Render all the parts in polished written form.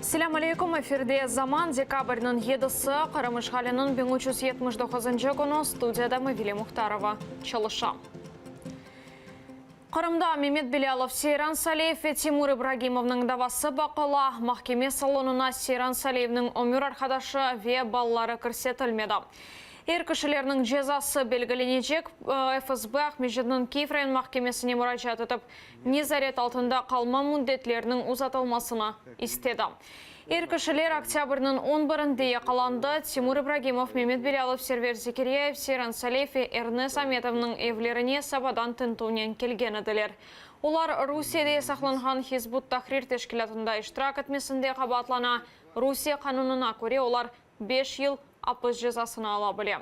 Selam aleykum, efirde zaman dekabrның 7-сы, Қырым işğalinin 1379 күні студияда Мавиле Мухтарова çalışam. Қырымда Мемет Белялов, Сейран Салиев ve Тимур Ибрагимовның давасы бақыла, mahkeme salonuna Сейран Салиевның өмір арқадашы ve баллары кірсетілмеді. Ер кішілерінің жезасы белгіленecek, ФСБ Ахмежидінің Киев район mahkemesine müracaat etip, незарет altında қалма müddetlerinin uzatılmasını istedi. Ер кішілер октябрның 11-інде yakalandı. Тимур Ибрагимов, Мемет Белялов, Сервер Зекерияев, Сейран Салиев ve Эрнес Аметовның evlerine сабадан тінтуінен келген еділер. Олар Русияда сақланған Хизбут Тахрир тешкілатында iştirak etmesinde қабатлана. Русия қанунына көре олар 5 yıl апыз жазасына ала біле.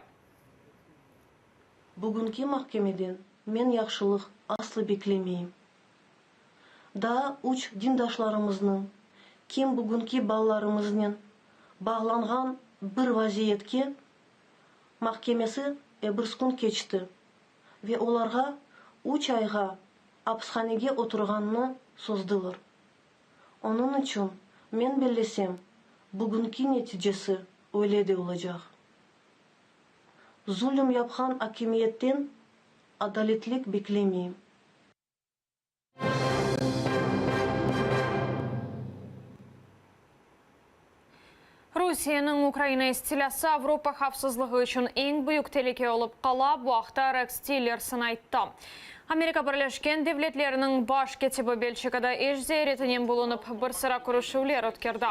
Бүгінгі mahkemeden мен яқшылық аслы беклемейім. Да уч диндашларымыздың, кем бүгінгі балаларымыздың бағланған бір вазиетке mahkemesi бір күн кечті. Ve оларға 3 айға апсханеге отырғанны создылыр. Onun için мен білесем, бүгінгі нәтижесі öyle olacak. Zulüm yapkan hakimiyetten adaletlik beklemeyeyim. Rusiyanın Ukrayna istilası Avropa xavfsızlığı üçün en büyük tehlike olup qala, bu haqda Rex Tillerson aytdı. Amerika Birleşken Devletlerinin baş katibi Belçikada eş ziyaretinin bulunup bir sıra görüşüler ötkirdi.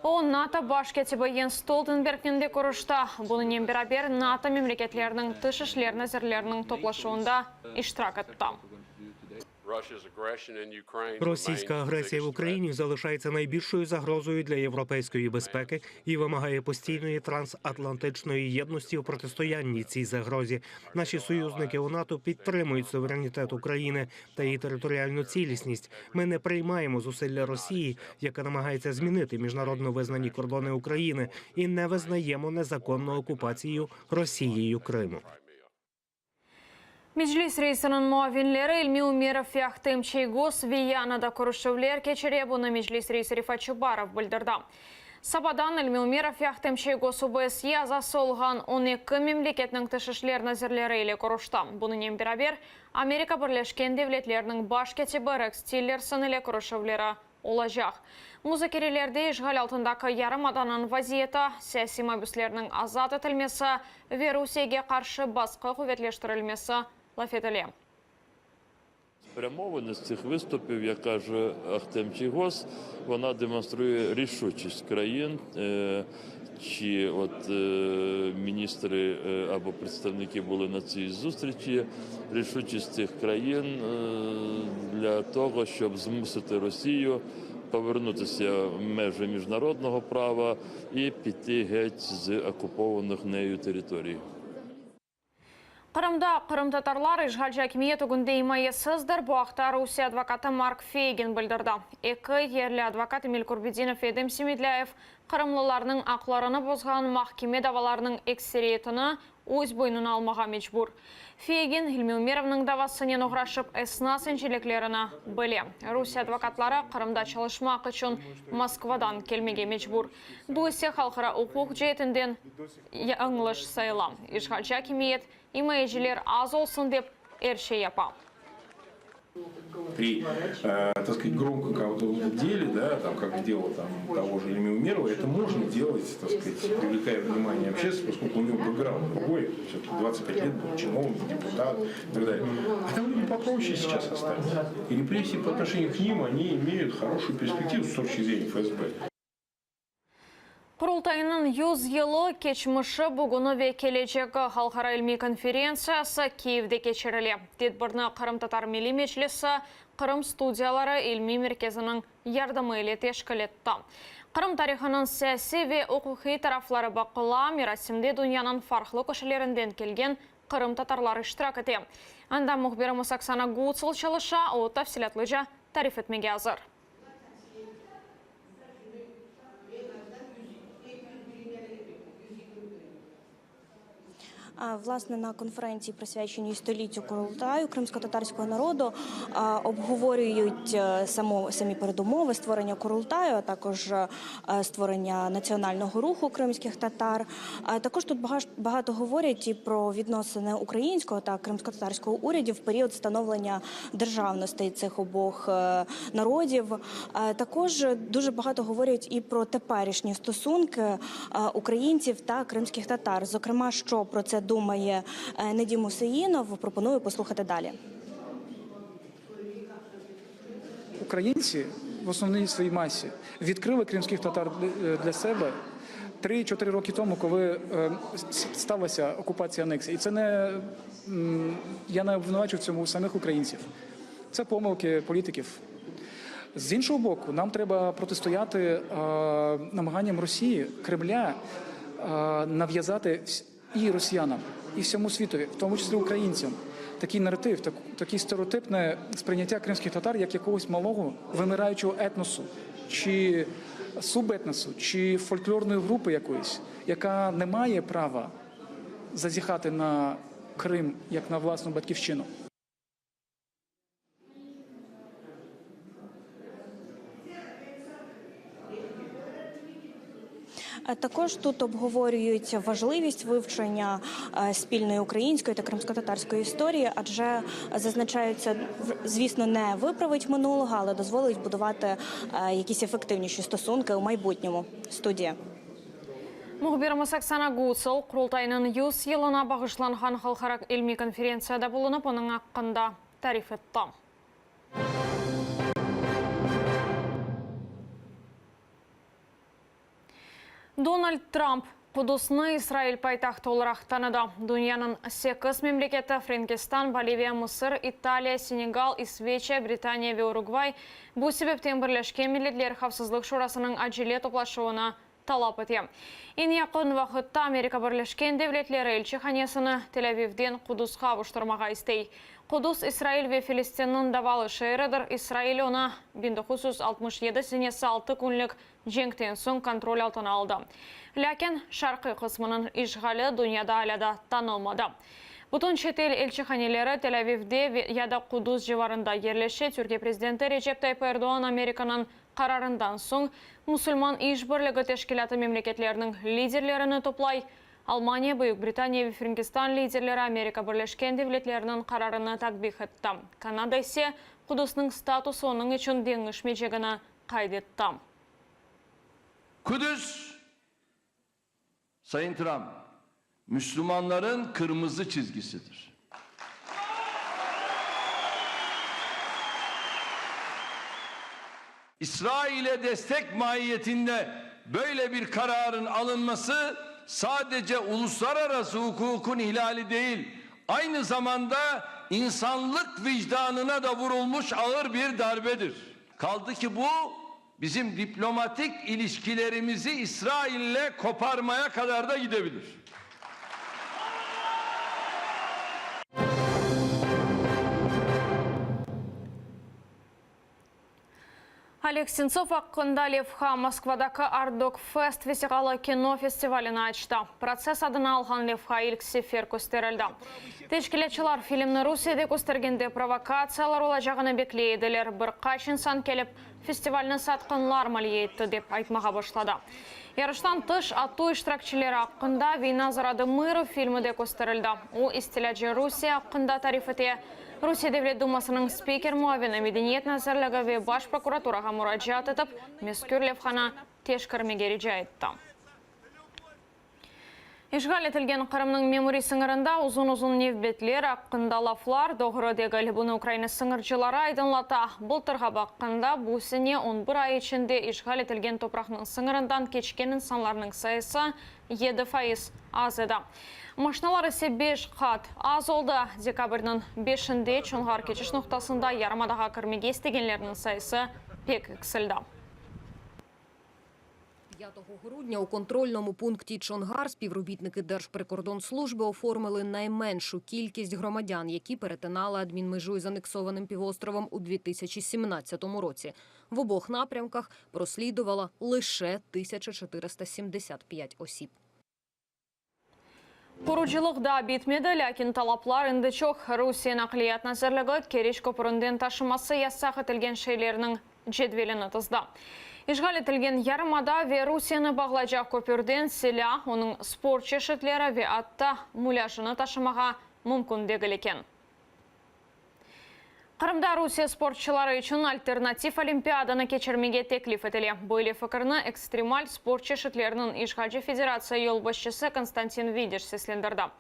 O NATO baş katibi Jens Stoltenberg'nin de görüştü. Bununla beraber NATO memleketlerinin dış işler nazirlerinin toplaşığında iştirak etti. Російська агресія в Україні залишається найбільшою загрозою для європейської безпеки і вимагає постійної трансатлантичної єдності у протистоянні цій загрозі. Наші союзники у НАТО підтримують суверенітет України та її територіальну цілісність. Ми не приймаємо зусилля Росії, яка намагається змінити міжнародно визнані кордони України, і не визнаємо незаконну окупацію Росією Криму. Meclis reisinin muavinleri İlmi Umerov ve Ahtem Çeygos Viyana'da görüşüler keçire, bunu Meclis reisi Rifat Çubarov bildirdi. Sabadan İlmi Umerov ve Ahtem Çeygos OBSE azası olğan 12 memleketinin dış işler nazirleri ile görüştü. Bununla beraber Amerika Birleşken Devletlerinin baş katibi Rex Tillerson ile görüşüleri olacak. Müzakerelerde işgal altındaki yarımadanın vaziyeti, siyasi mabüslerinin azat edilmesi ve Rusiyaga karşı baskı kuvvetleştirilmesi laf edildi. Спрямованість з цих виступів, як каже Ахтем Чийгос, вона демонструє рішучість країн, чи от міністри або представники були на цій зустрічі, рішучість цих країн для того, щоб змусити Росію повернутися в межі міжнародного права і піти геть з окупованих нею територій. Qırımda Qırım tatarlar işgalci hakimiyeti günde himayesizdir. Bu haqda Rusiya advokatı Mark Feygin bildirdi. İki yerli advokat Emil Kurbedinov ve Edem Semidlayev Qırımlılarının aqlarını bozgan mahkeme davalarının ekseriyetini öz boynuna almağa mecbur. Feygin İlmi Umerovның davasının uğraşıp esnas inceliklerini bildi. Rusiya advokatları Qırımda çalışmak için Moskvadan kelmege mecbur. Bu ise halkara hukuk cihetinden yanlış sayılan. İşgalci hakimiyet imajlar az olsun dep her şey yapar. При, так сказать, громко кого-то деле, да, там, как дело там, того же Ильми Умерова, это можно делать, так сказать, привлекая внимание общественности, поскольку у него бэкграунд другой, все-таки 25 лет был чиновник, депутат и так далее. А там люди попроще сейчас остались. И репрессии по отношению к ним, они имеют хорошую перспективу с точки зрения ФСБ. Kurultayının 100 yılı geçmişi bugünü ve geleceği Halkara İlmi Konferensiyası Kiev'de geçirildi. Tedbirni Qırım Tatar Milli Meclisi Qırım Studiyaları İlmi Merkezinin yardımı ile teşkil etti. Qırım tarixinin siyasi ve hukuki tarafları bakıla, merasimde dünyanın farklı köşelerinden kelgen Qırım Tatarları iştirak etti. Anda muhbirimiz Oksana Gutsıl çalışa, o tafsilatlıca tarif etmeye hazır. Власне, на конференції, присвяченій століттю Курултаю кримсько-татарського народу, обговорюють самі передумови створення Курултаю, а також створення національного руху кримських татар. Також тут багато говорять і про відносини українського та кримсько-татарського урядів в період становлення державностей цих обох народів. Також дуже багато говорять і про теперішні стосунки українців та кримських татар. Зокрема, що про це думає Недім Усеїнов, пропоную послухати далі. Українці в основній своїй масі відкрили кримських татар для себе 3-4 роки тому, коли сталася окупація, анексія. І це я не обвинувачу в цьому самих українців. Це помилки політиків. З іншого боку, нам треба протистояти намаганням Росії, Кремля, нав'язати і росіянам, і всьому світові, в тому числі українцям, такий наратив, таке стереотипне сприйняття кримських татар як якогось малого вимираючого етносу, чи субетносу, чи фольклорної групи якоїсь, яка не має права зазіхати на Крим як на власну батьківщину. Також тут обговорюють важливість вивчення спільної української та кримсько-татарської історії, адже зазначаються, звісно, не виправить минулого, але дозволить будувати якісь ефективніші стосунки у майбутньому. Студія. Мухбирimiz Оксана Гуцул Курултайның 100 елына багышланган халыкара илми конференцияда булынып, оның хакында тариф етті. Дональд Трамп Кудусны Израиль пайтақты оларақ таныды. Дүнияның 8 мемлекеті Франкистан, Боливия, Мысыр, Италия, Сенегал, Исвечия, Британия ве Уругвай бұл себептен Бірлескен Милләтлер Қауіпсіздік шурасының әжеле топлашуына талап етті. Ең якын вақытта Америка Бірлескен Девлетлері елшіханесіні Тель-Авивден Кудусқа ұштырмаға істей. Кудус Израиль ве Филистиннің давалы шайырыдыр. Израиль оны 1967 сенесі 6 күнлік жеңктен соң контроль алтына алды. Ләкен шарқи қысмының ишғалы дүнияда әлі танылмады. Бұтын шетел елшіханелері Тель-Авивде яда Кудус живарында ерлеші. Түркия президенті Режеп Тайып Эрдоған Американың қарарындан соң мұсылман ишбірлігі тешкілаты мемлекетлерінің лидерлеріні топлай. Алмания, Бүйік Британия ве Франкистан лидерлері Америка Бірлескен Девлетлерінің қарарыны такбих етті. Канада ise Кудусның статусы оның үшін деңіш межегіні қайдетті. Kudüs, Sayın Trump, Müslümanların kırmızı çizgisidir. İsrail'e destek mahiyetinde böyle bir kararın alınması sadece uluslararası hukukun ihlali değil, aynı zamanda insanlık vicdanına da vurulmuş ağır bir darbedir. Kaldı ki bu bizim diplomatik ilişkilerimizi İsrail'le koparmaya kadar da gidebilir. Олег Сенцов аққында Левха Москвадағы Ардок Фест весиғалы кино фестивалін açtı. Процесс адына алған Левха ilk sefer көстерілді. Тешкілетшілер фильмні Русияде көстергенде провокациялар олажағыны беклейділер. Бір қаш инсан келіп фестивальны сатқынлар малиетті деп айтмаға башлады. Ярыштан тыш ату иштиракчилері аққында «Война заради мира» фильмі де көстерілді. О истилячы Русия аққында тарифете Русия Девлет Думасының спикер муавины Медениет Назарлығы ве баш прокуратураға мұраджат етіп, мескүр Левхана тешкірмеге режа етті. Ишғал етілген Қырымның мемори сыңырында ұзын-ұзын невбетлер аққында лафлар, доғыры дегіл бұны Украина сыңырчылары айдынлата. Бұлтырға баққында бұсыне 11 ай ішінде ишғал етілген топырақның сыңырындан кечкен инсанларының сайысы 7% аз еді. Машиналар ise 5 қат аз олды. Декабрдің 5-інде Чоңғар кечіш нұқтасында ярмадаға кірмеге істегенлерінің сайысы пек кісілді. 5 грудня у контрольному пункті Чонгар співробітники Держприкордонслужби оформили найменшу кількість громадян, які перетинали адмінмежу із анексованим півостровом у 2017 році. В обох напрямках прослідувало лише 1475 осіб. Куручылықда битмеді, ләкин талаплар інді чоқ. Русия нақлият назарлығы Кереш көпірінден ташымасы яссақ етілген шейлерінің жедвеліні тұзда. Ишғал етілген ярымада ве Русияны бағлайжақ көпірден селя, оның спорт чешетлері ве атта муляжыны ташымаға мүмкін дегілекен. Қырымда Русия спортшылары үшін альтернатив олимпиаданы кечірмеге теклиф етілі. Бойле фікірні экстремаль спорт чешетлерінің Ишғалжы Федерация елбасшысы Константин Видиш сеслендірді.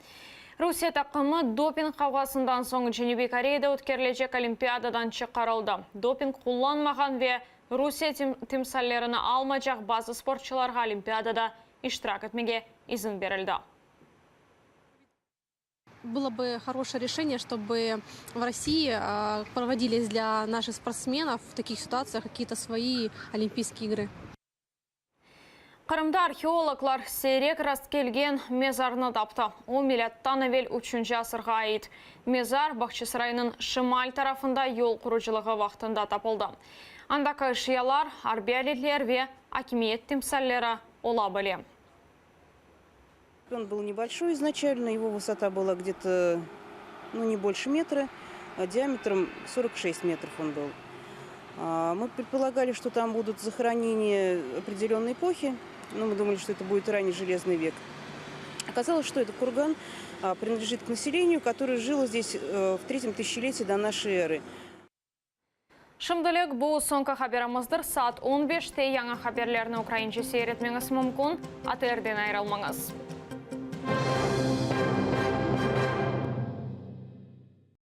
Русия тақымы допинг қауғасындан соң Женеви Кореяда өткерлежек олимпиададан шыққарылды. Допинг құлланмаған ве Русия тимсаллеріні алмайжақ базы спортшыларға олимпиадада иштирак етмеге изін берілді. Было бы хорошее решение, чтобы в России проводились для наших спортсменов в таких ситуациях какие-то свои Олимпийские игры. Қырымда археологлар сейрек расткелген мезарны тапты. О милләттан әвел 3-ші асырға айт. Мезар Бақчысарайының шымал тарафында ел құручылығы вақтында тапылды. Андака шиялар, арбиялетлер ве акимиет тимсаллері ола біле. Он был небольшой изначально, его высота была где-то не больше метра, а диаметром 46 метров он был. Мы предполагали, что там будут захоронения определенной эпохи, но мы думали, что это будет ранний Железный век. Оказалось, что этот курган принадлежит к населению, которое жило здесь в 3-м тысячелетии до нашей эры. Шымдылық бұл соңғы хаберіміздір саат 15-те яңа хаберлеріні украинче сейретмеңіз мүмкін, аты әрден айрылмаңыз.